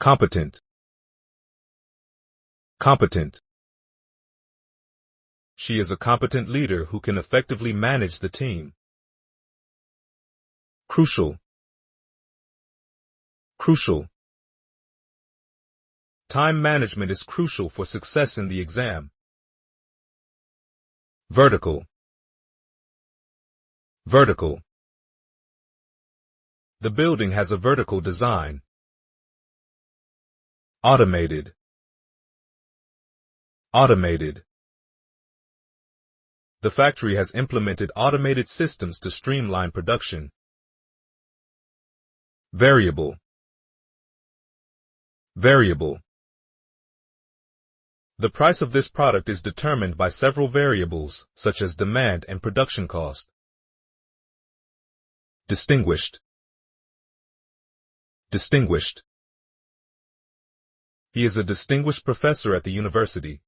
Competent. Competent. She is a competent leader who can effectively manage the team. Crucial. Crucial. Time management is crucial for success in the exam. Vertical. Vertical. The building has a vertical design. Automated. Automated. The factory has implemented automated systems to streamline production. Variable. Variable. The price of this product is determined by several variables, such as demand and production cost. Distinguished. Distinguished. He is a distinguished professor at the university.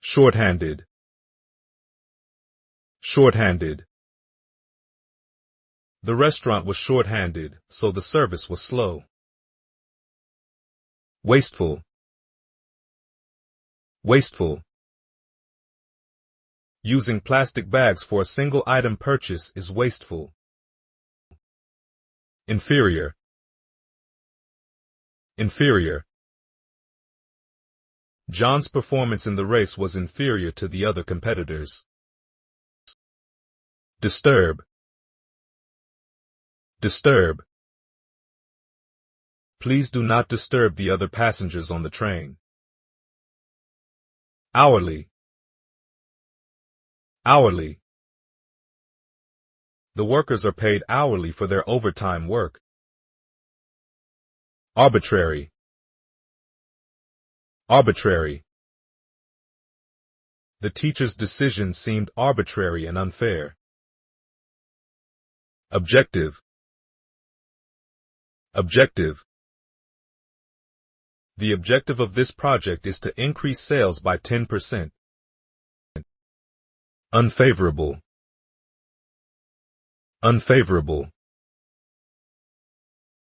Short-handed. Short-handed. The restaurant was short-handed, so the service was slow. Wasteful. Wasteful. Using plastic bags for a single item purchase is wasteful. Inferior. Inferior. John's performance in the race was inferior to the other competitors. Disturb. Disturb. Please do not disturb the other passengers on the train. Hourly. Hourly. The workers are paid hourly for their overtime work. Arbitrary. Arbitrary. The teacher's decision seemed arbitrary and unfair. Objective. Objective. The objective of this project is to increase sales by 10%. Unfavorable. Unfavorable.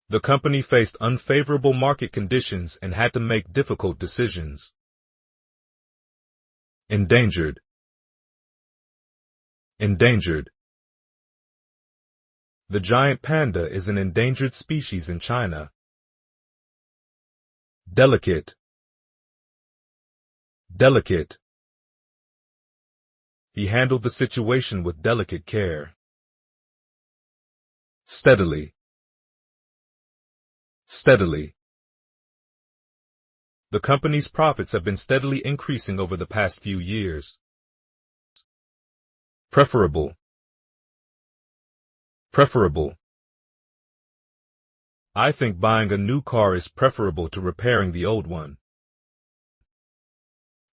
The company faced unfavorable market conditions and had to make difficult decisions. Endangered. Endangered. The giant panda is an endangered species in China. Delicate. Delicate. He handled the situation with delicate care. Steadily. Steadily. The company's profits have been steadily increasing over the past few years. Preferable. Preferable. I think buying a new car is preferable to repairing the old one.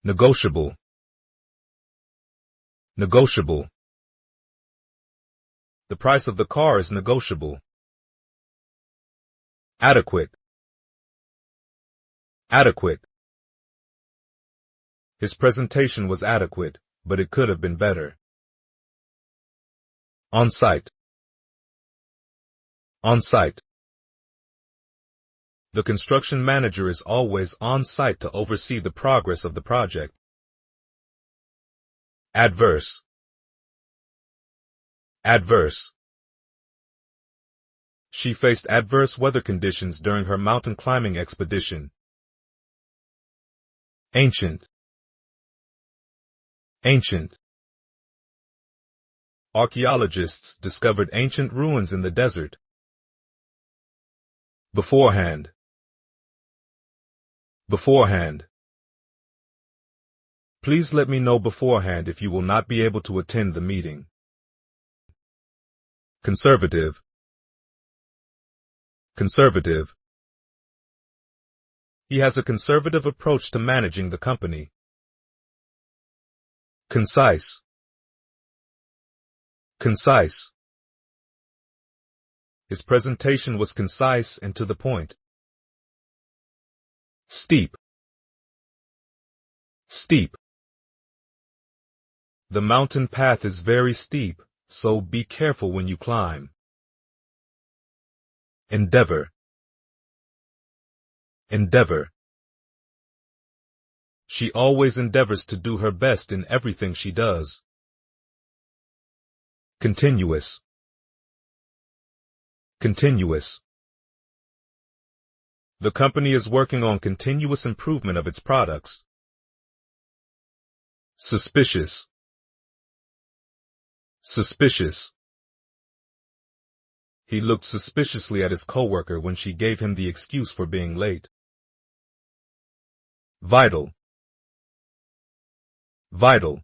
Negotiable. Negotiable. The price of the car is negotiable. Adequate. Adequate. His presentation was adequate, but it could have been better. On-site. On-site. The construction manager is always on-site to oversee the progress of the project. Adverse. Adverse. She faced adverse weather conditions during her mountain climbing expedition. Ancient. Ancient. Archaeologists discovered ancient ruins in the desert. Beforehand. Beforehand. Please let me know beforehand if you will not be able to attend the meeting. Conservative. Conservative. He has a conservative approach to managing the company. Concise. Concise. His presentation was concise and to the point. Steep. Steep. The mountain path is very steep, so be careful when you climb. Endeavor. Endeavor. She always endeavors to do her best in everything she does. Continuous. Continuous. The company is working on continuous improvement of its products. Suspicious. Suspicious. He looked suspiciously at his coworker when she gave him the excuse for being late. Vital. Vital.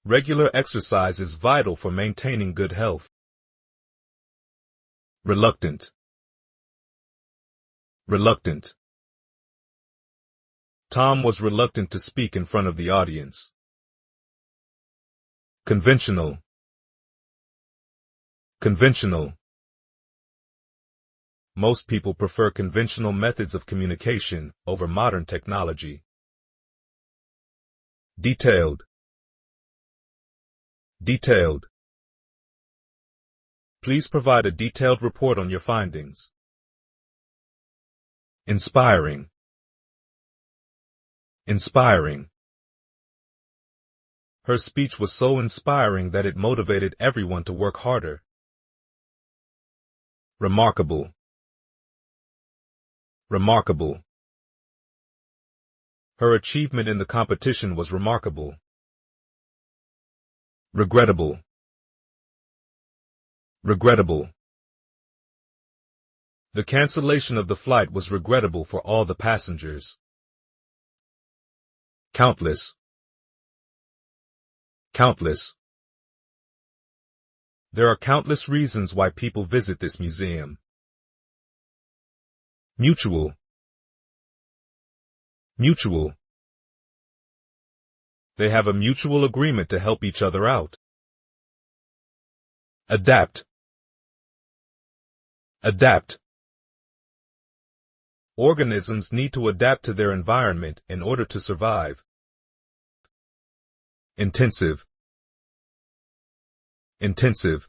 Regular exercise is vital for maintaining good health. Reluctant. Reluctant. Tom was reluctant to speak in front of the audience. Conventional. Conventional. Most people prefer conventional methods of communication over modern technology. Detailed. Detailed. Please provide a detailed report on your findings. Inspiring. Inspiring. Her speech was so inspiring that it motivated everyone to work harder. Remarkable. Remarkable. Her achievement in the competition was remarkable. Regrettable. Regrettable. The cancellation of the flight was regrettable for all the passengers. Countless. Countless. There are countless reasons why people visit this museum. Mutual. Mutual. They have a mutual agreement to help each other out. Adapt. Adapt. Organisms need to adapt to their environment in order to survive. Intensive. Intensive.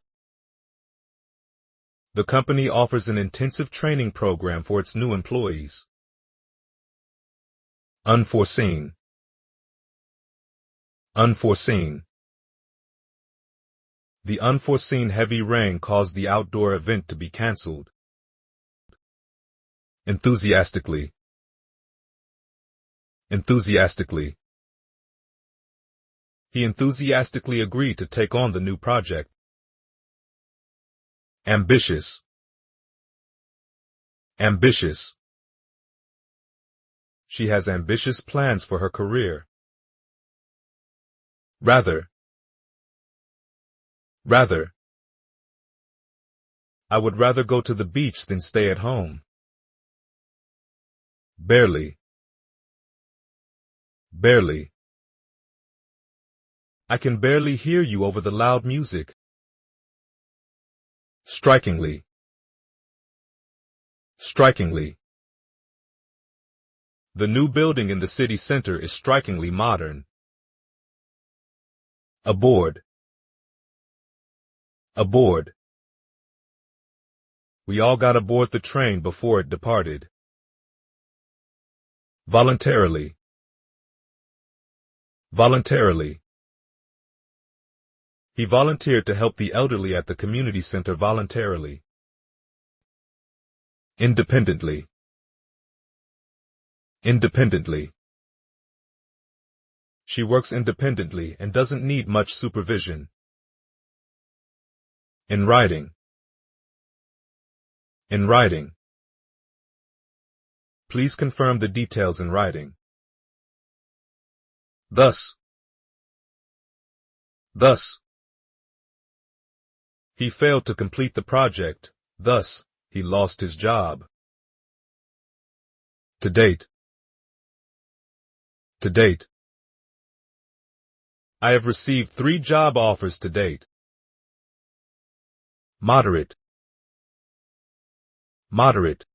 The company offers an intensive training program for its new employees. Unforeseen. Unforeseen. The unforeseen heavy rain caused the outdoor event to be cancelled. Enthusiastically. Enthusiastically. He enthusiastically agreed to take on the new project. Ambitious. Ambitious. She has ambitious plans for her career. Rather. Rather. I would rather go to the beach than stay at home. Barely. Barely. I can barely hear you over the loud music. Strikingly. Strikingly. The new building in the city center is strikingly modern. Aboard. Aboard. We all got aboard the train before it departed. Voluntarily. Voluntarily. He volunteered to help the elderly at the community center voluntarily. Independently. Independently. She works independently and doesn't need much supervision. In writing. In writing. Please confirm the details in writing. Thus. Thus. He failed to complete the project, thus, he lost his job. To date. To date. I have received 3 job offers to date. Moderate. Moderate.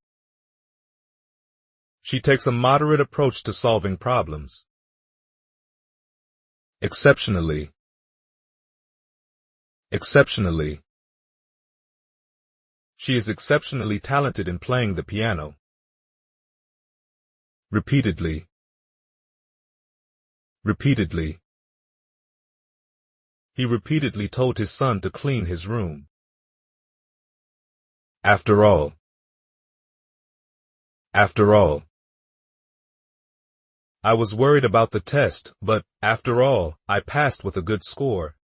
She takes a moderate approach to solving problems. Exceptionally. Exceptionally. She is exceptionally talented in playing the piano. repeatedly, repeatedly. He repeatedly told his son to clean his room. After all, after all. I was worried about the test, but, after all, I passed with a good score.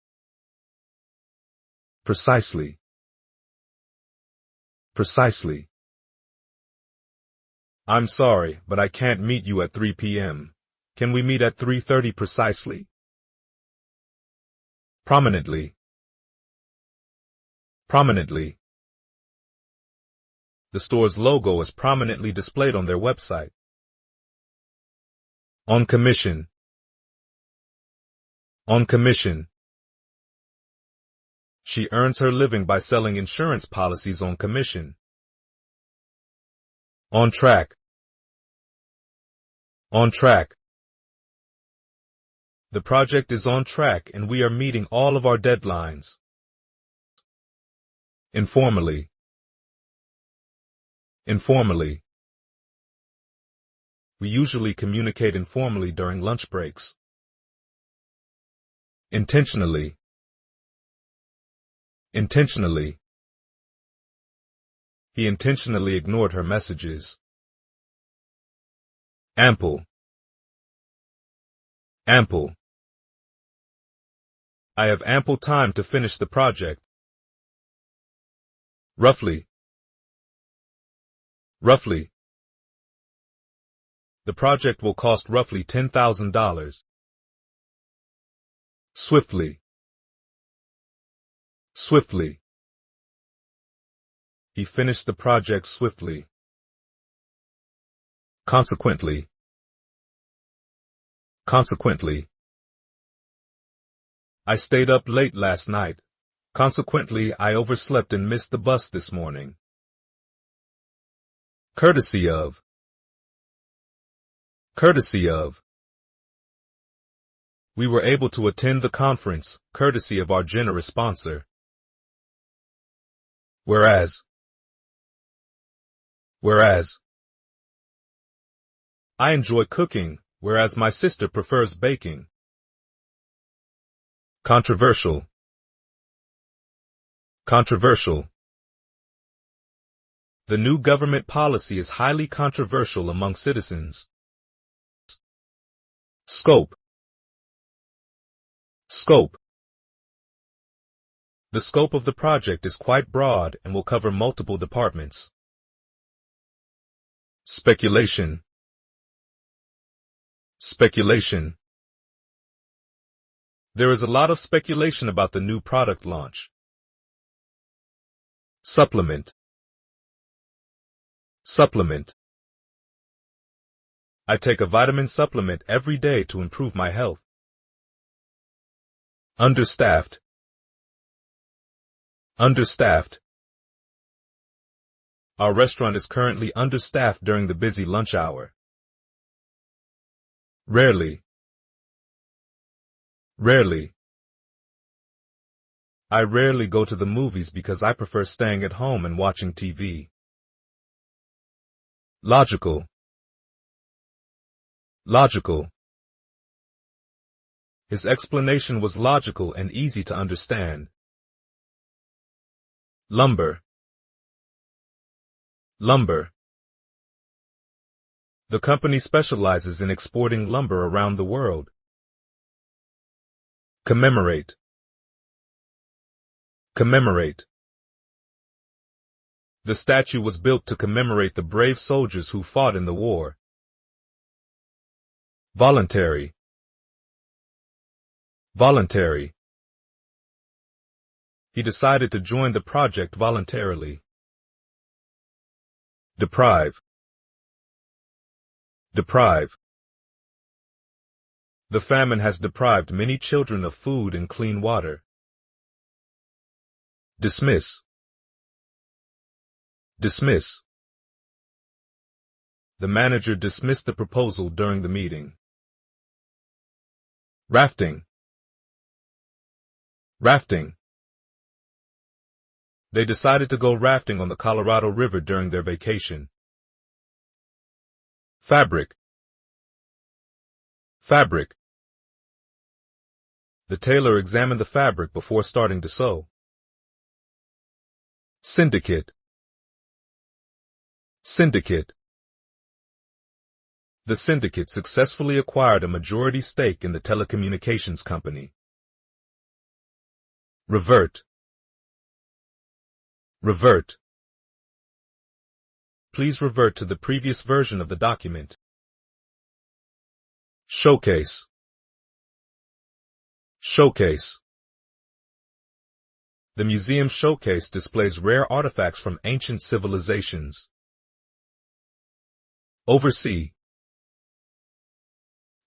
Precisely, precisely. I'm sorry, but I can't meet you at 3 p.m. Can we meet at 3:30 precisely? Prominently, prominently. The store's logo is prominently displayed on their website. On commission, on commission. She earns her living by selling insurance policies on commission. On track, on track. The project is on track and we are meeting all of our deadlines. Informally, informally. We usually communicate informally during lunch breaks. Intentionally, intentionally. He intentionally ignored her messages. Ample, ample. I have ample time to finish the project. Roughly, roughly. The project will cost roughly $10,000. Swiftly, swiftly. He finished the project swiftly. Consequently, consequently. I stayed up late last night. Consequently, I overslept and missed the bus this morning. Courtesy of, courtesy of. We were able to attend the conference, courtesy of our generous sponsor. Whereas, whereas. I enjoy cooking, whereas my sister prefers baking. Controversial, controversial. The new government policy is highly controversial among citizens. Scope, scope. The scope of the project is quite broad and will cover multiple departments. Speculation, speculation. There is a lot of speculation about the new product launch. Supplement, supplement. I take a vitamin supplement every day to improve my health. Understaffed, understaffed. Our restaurant is currently understaffed during the busy lunch hour. Rarely, rarely. I rarely go to the movies because I prefer staying at home and watching TV. Logical, logical. His explanation was logical and easy to understand. Lumber, lumber. The company specializes in exporting lumber around the world. Commemorate, commemorate. The statue was built to commemorate the brave soldiers who fought in the war. Voluntary, voluntary. He decided to join the project voluntarily. Deprive, deprive. The famine has deprived many children of food and clean water. Dismiss, dismiss. The manager dismissed the proposal during the meeting. Rafting, rafting. They decided to go rafting on the Colorado River during their vacation. Fabric, Fabric. The tailor examined the fabric before starting to sew. Syndicate. Syndicate. The syndicate successfully acquired a majority stake in the telecommunications company. Revert. Revert. Please revert to the previous version of the document. Showcase. Showcase. The museum showcase displays rare artifacts from ancient civilizations. Oversee.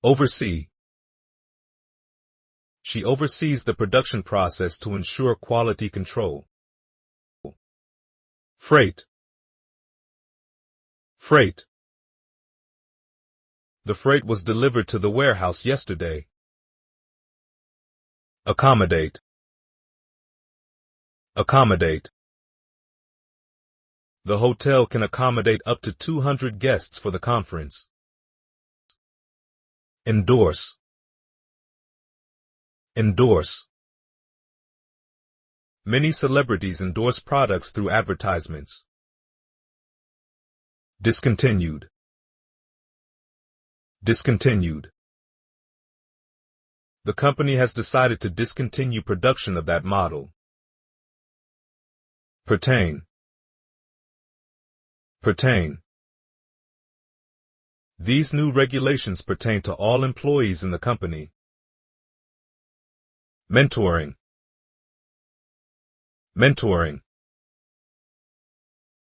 Oversee. She oversees the production process to ensure quality control. Freight. Freight. The freight was delivered to the warehouse yesterday. Accommodate. Accommodate. The hotel can accommodate up to 200 guests for the conference. Endorse. Endorse. Many celebrities endorse products through advertisements. Discontinued. Discontinued. The company has decided to discontinue production of that model. Pertain. Pertain. These new regulations pertain to all employees in the company. Mentoring. Mentoring.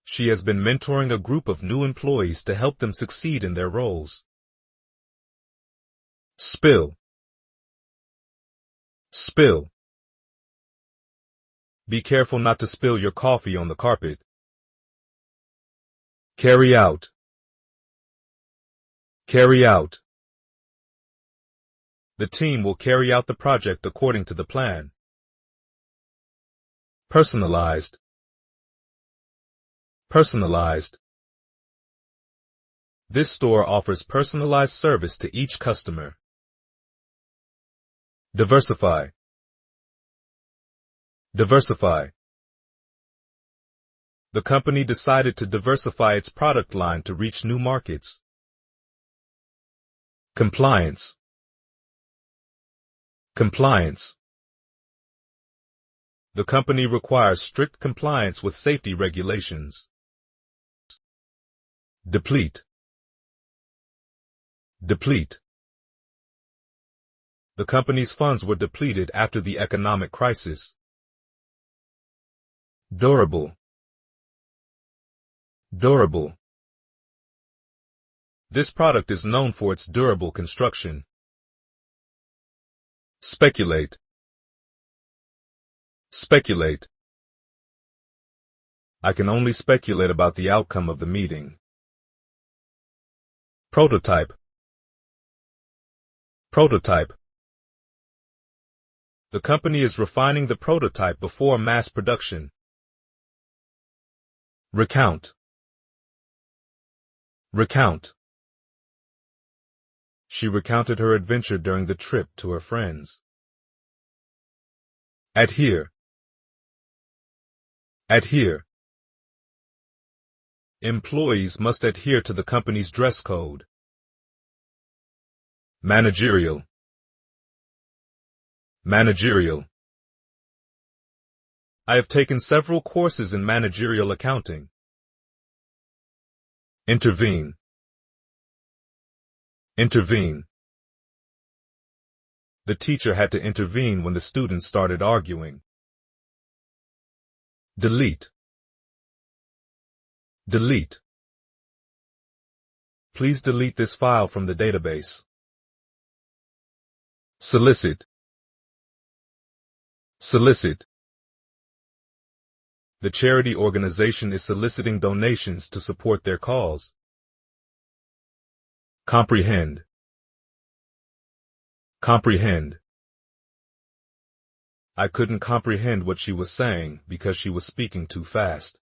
She has been mentoring a group of new employees to help them succeed in their roles. Spill. Spill. Be careful not to spill your coffee on the carpet. Carry out. Carry out. The team will carry out the project according to the plan. Personalized. Personalized. This store offers personalized service to each customer. Diversify. Diversify. The company decided to diversify its product line to reach new markets. Compliance. Compliance. The company requires strict compliance with safety regulations. Deplete. Deplete. The company's funds were depleted after the economic crisis. Durable. Durable. This product is known for its durable construction. Speculate. Speculate. I can only speculate about the outcome of the meeting. Prototype. Prototype. The company is refining the prototype before mass production. Recount. Recount. She recounted her adventure during the trip to her friends. Adhere. Adhere. Employees must adhere to the company's dress code. Managerial. Managerial. I have taken several courses in managerial accounting. Intervene. Intervene. The teacher had to intervene when the students started arguing. Delete. Delete. Please delete this file from the database. Solicit. Solicit. The charity organization is soliciting donations to support their cause. Comprehend. Comprehend. I couldn't comprehend what she was saying because she was speaking too fast.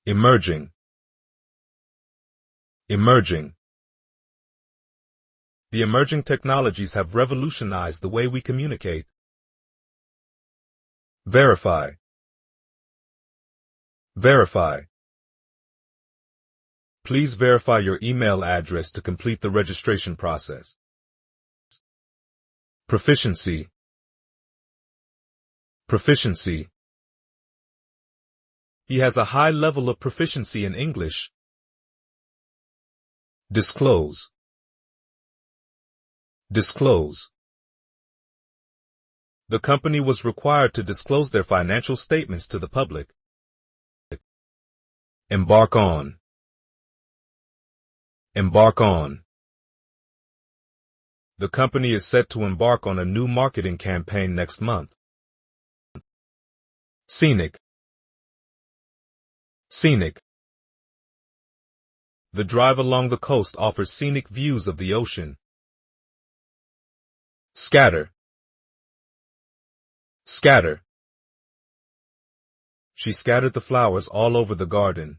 Emerging. Emerging. The emerging technologies have revolutionized the way we communicate. Verify. Verify. Please verify your email address to complete the registration process. Proficiency. Proficiency. He has a high level of proficiency in English. Disclose. Disclose. The company was required to disclose their financial statements to the public. Embark on. Embark on. The company is set to embark on a new marketing campaign next month. Scenic. Scenic. The drive along the coast offers scenic views of the ocean. Scatter. Scatter. She scattered the flowers all over the garden.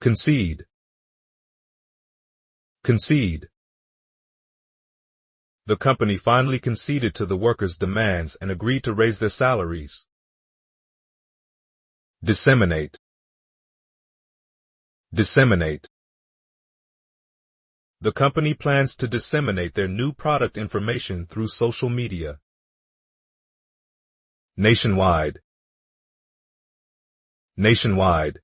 Concede. Concede. The company finally conceded to the workers' demands and agreed to raise their salaries. Disseminate. Disseminate. The company plans to disseminate their new product information through social media. Nationwide. Nationwide.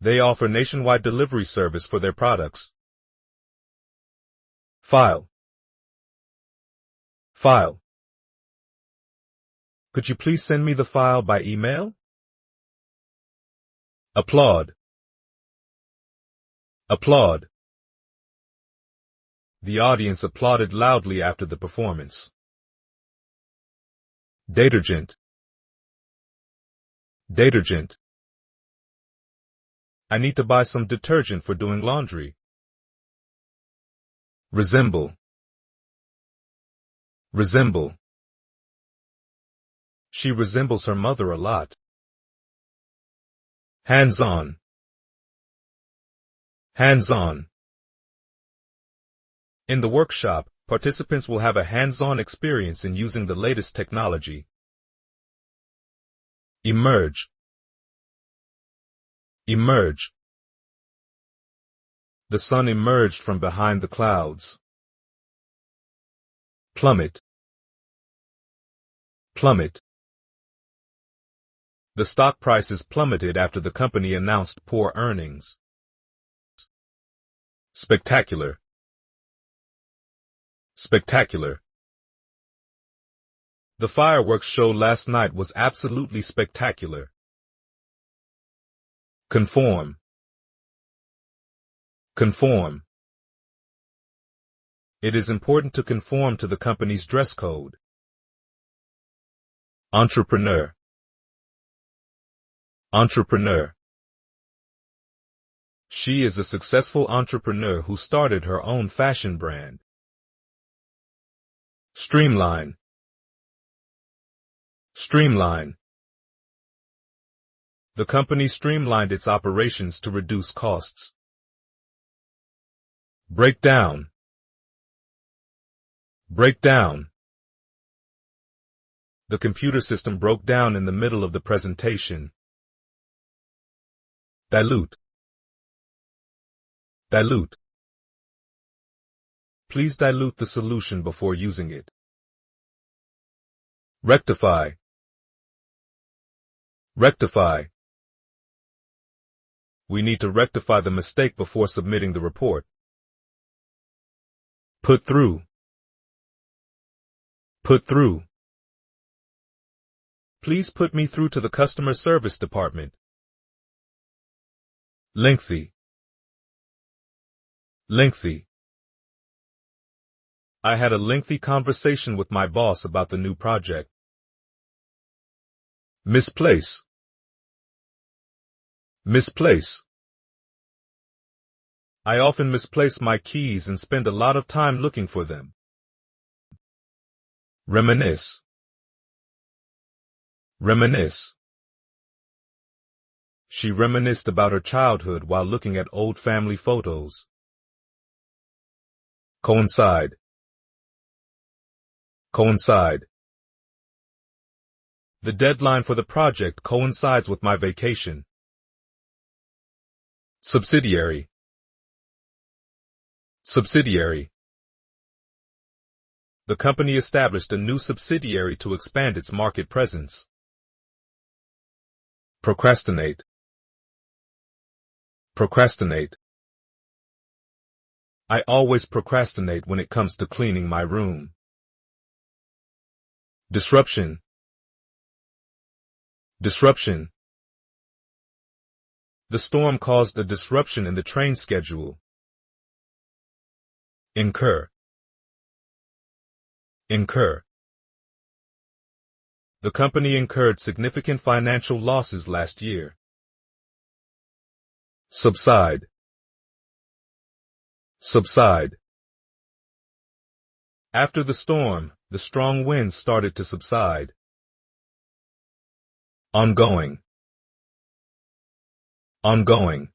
They offer nationwide delivery service for their products. File. File. Could you please send me the file by email? Applaud. Applaud. The audience applauded loudly after the performance. Detergent. Detergent. I need to buy some detergent for doing laundry. Resemble. Resemble. She resembles her mother a lot. Hands-on. Hands-on. In the workshop, participants will have a hands-on experience in using the latest technology. Emerge. Emerge. The sun emerged from behind the clouds. Plummet. Plummet. The stock prices plummeted after the company announced poor earnings. Spectacular. Spectacular. The fireworks show last night was absolutely spectacular. Conform. Conform. It is important to conform to the company's dress code. Entrepreneur. Entrepreneur. She is a successful entrepreneur who started her own fashion brand. Streamline. Streamline. The company streamlined its operations to reduce costs. Break down. Break down. The computer system broke down in the middle of the presentation. Dilute. Dilute. Please dilute the solution before using it. Rectify. Rectify. We need to rectify the mistake before submitting the report. Put through. Put through. Please put me through to the customer service department. Lengthy. Lengthy. I had a lengthy conversation with my boss about the new project. Misplace. Misplace. I often misplace my keys and spend a lot of time looking for them. Reminisce. Reminisce. She reminisced about her childhood while looking at old family photos. Coincide. Coincide. The deadline for the project coincides with my vacation. Subsidiary. Subsidiary. The company established a new subsidiary to expand its market presence. Procrastinate. Procrastinate. I always procrastinate when it comes to cleaning my room. Disruption. Disruption. The storm caused a disruption in the train schedule. Incur. Incur. The company incurred significant financial losses last year. Subside. Subside. After the storm, the strong winds started to subside. Ongoing. Ongoing.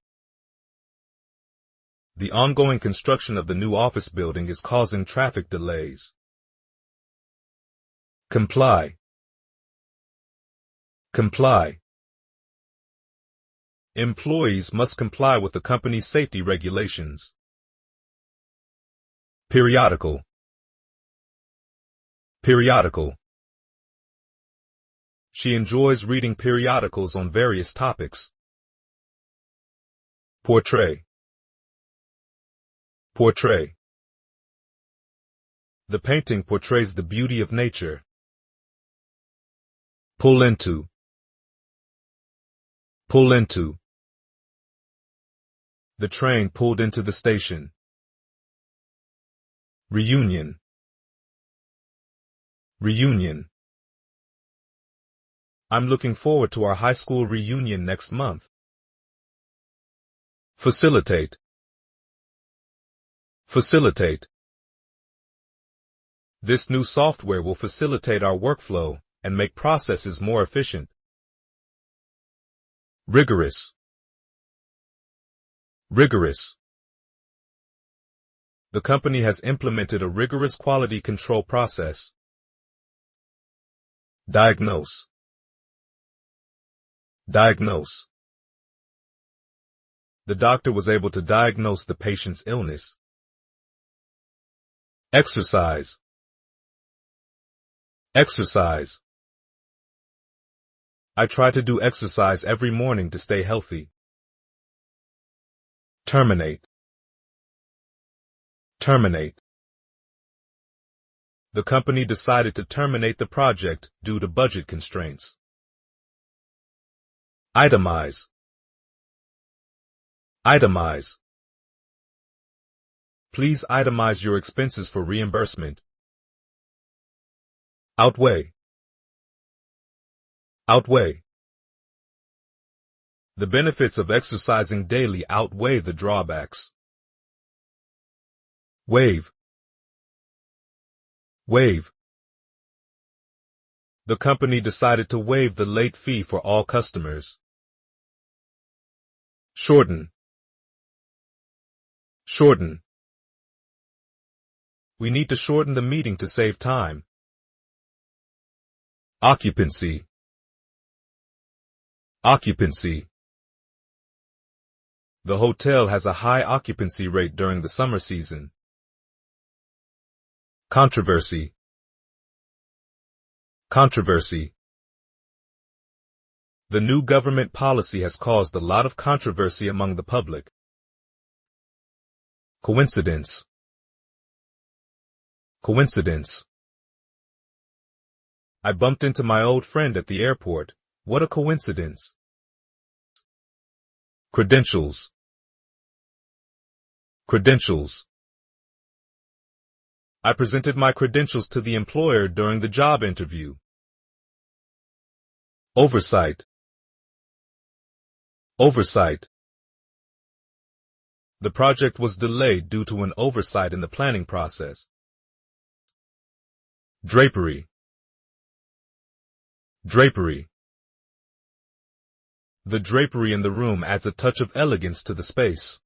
The ongoing construction of the new office building is causing traffic delays. Comply. Comply. Employees must comply with the company's safety regulations. Periodical. Periodical. She enjoys reading periodicals on various topics. Portray. Portray. The painting portrays the beauty of nature. Pull into. Pull into. The train pulled into the station. Reunion. Reunion. I'm looking forward to our high school reunion next month. Facilitate. Facilitate. This new software will facilitate our workflow and make processes more efficient. Rigorous. Rigorous. The company has implemented a rigorous quality control process. Diagnose. Diagnose. The doctor was able to diagnose the patient's illness. Exercise. Exercise. I try to do exercise every morning to stay healthy. Terminate. Terminate. The company decided to terminate the project due to budget constraints. Itemize. Itemize. Please itemize your expenses for reimbursement. Outweigh. Outweigh. The benefits of exercising daily outweigh the drawbacks. Waive. Waive. The company decided to waive the late fee for all customers. Shorten. Shorten. We need to shorten the meeting to save time. Occupancy. Occupancy. The hotel has a high occupancy rate during the summer season. Controversy. Controversy. The new government policy has caused a lot of controversy among the public. Coincidence. Coincidence. I bumped into my old friend at the airport. What a coincidence. Credentials. Credentials. I presented my credentials to the employer during the job interview. Oversight. Oversight. The project was delayed due to an oversight in the planning process. Drapery. Drapery. The drapery in the room adds a touch of elegance to the space.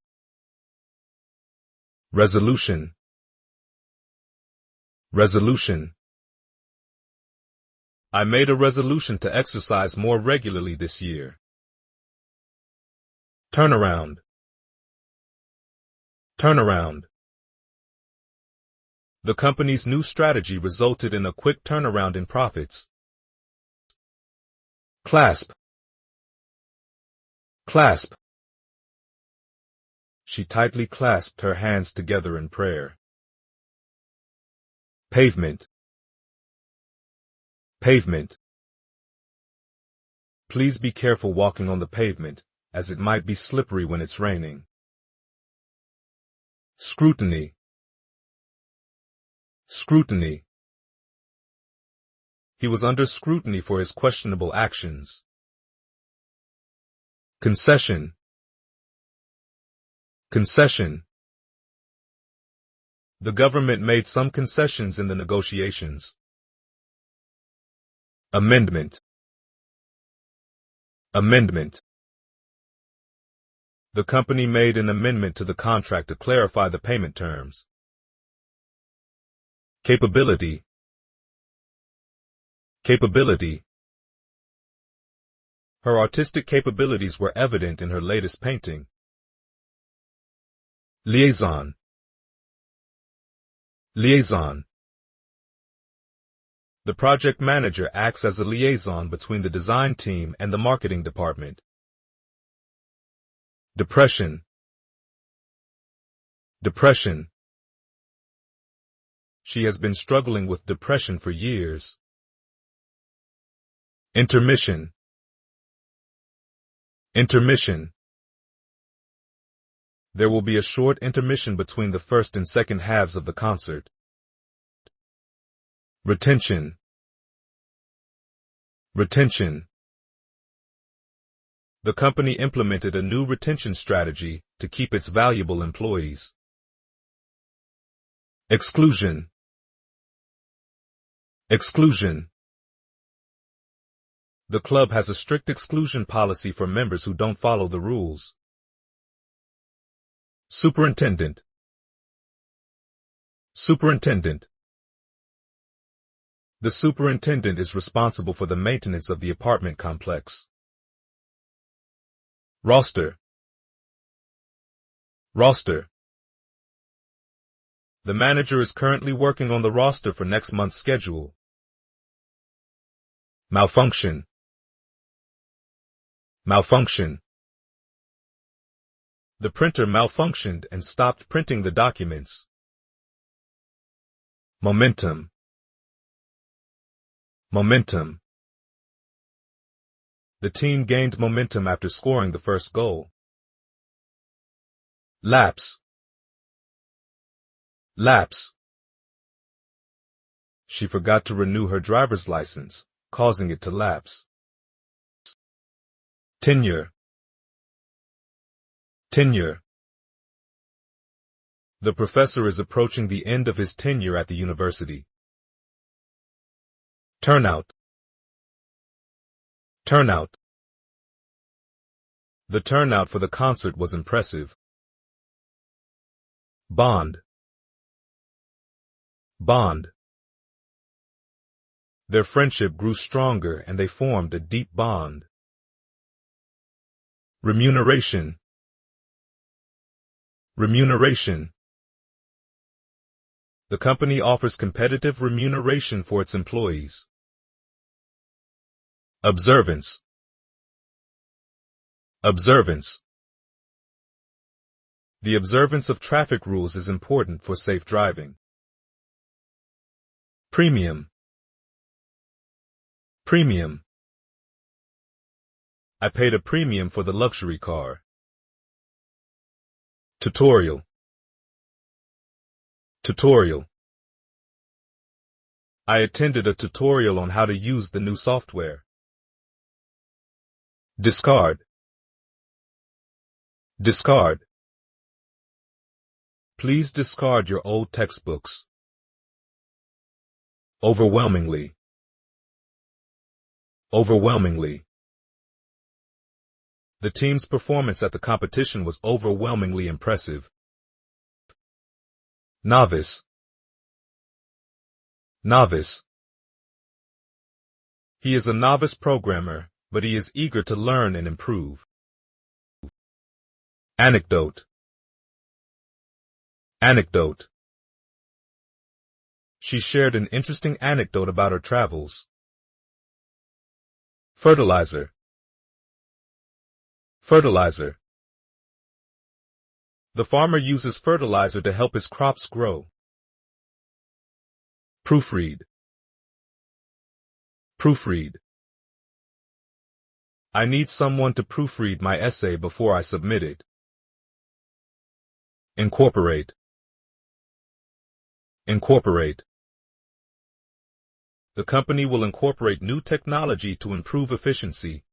Resolution. Resolution. I made a resolution to exercise more regularly this year. Turnaround. Turnaround. The company's new strategy resulted in a quick turnaround in profits. Clasp. Clasp. She tightly clasped her hands together in prayer. Pavement. Pavement. Please be careful walking on the pavement, as it might be slippery when it's raining. Scrutiny. Scrutiny. He was under scrutiny for his questionable actions. Concession. Concession. The government made some concessions in the negotiations. Amendment. Amendment. The company made an amendment to the contract to clarify the payment terms. Capability. Capability. Her artistic capabilities were evident in her latest painting. Liaison. Liaison. The project manager acts as a liaison between the design team and the marketing department. Depression. Depression. She has been struggling with depression for years. Intermission. Intermission. There will be a short intermission between the first and second halves of the concert. Retention. Retention. The company implemented a new retention strategy to keep its valuable employees. Exclusion. Exclusion. The club has a strict exclusion policy for members who don't follow the rules. Superintendent. Superintendent. The superintendent is responsible for the maintenance of the apartment complex. Roster. Roster. The manager is currently working on the roster for next month's schedule. Malfunction. Malfunction. The printer malfunctioned and stopped printing the documents. Momentum. Momentum. The team gained momentum after scoring the first goal. Lapse. Lapse. She forgot to renew her driver's license, causing it to lapse. Tenure. Tenure. The professor is approaching the end of his tenure at the university. Turnout. Turnout. The turnout for the concert was impressive. Bond. Bond. Their friendship grew stronger and they formed a deep bond. Remuneration. Remuneration. The company offers competitive remuneration for its employees. Observance. Observance. The observance of traffic rules is important for safe driving. Premium. Premium. I paid a premium for the luxury car. Tutorial. Tutorial. I attended a tutorial on how to use the new software. Discard. Discard. Please discard your old textbooks. Overwhelmingly. Overwhelmingly. The team's performance at the competition was overwhelmingly impressive. Novice. Novice. He is a novice programmer, but he is eager to learn and improve. Anecdote. Anecdote. She shared an interesting anecdote about her travels. Fertilizer. Fertilizer. The farmer uses fertilizer to help his crops grow. Proofread. Proofread. I need someone to proofread my essay before I submit it. Incorporate. Incorporate. The company will incorporate new technology to improve efficiency.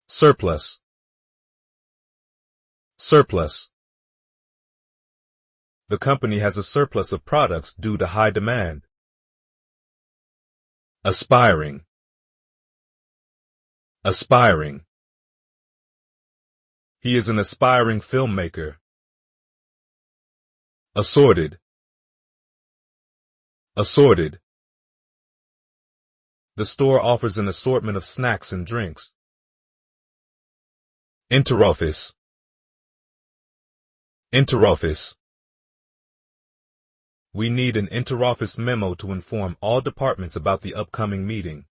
Surplus. Surplus. The company has a surplus of products due to high demand. Aspiring. Aspiring. He is an aspiring filmmaker. Assorted. Assorted. The store offers an assortment of snacks and drinks. Interoffice. Interoffice. We need an interoffice memo to inform all departments about the upcoming meeting.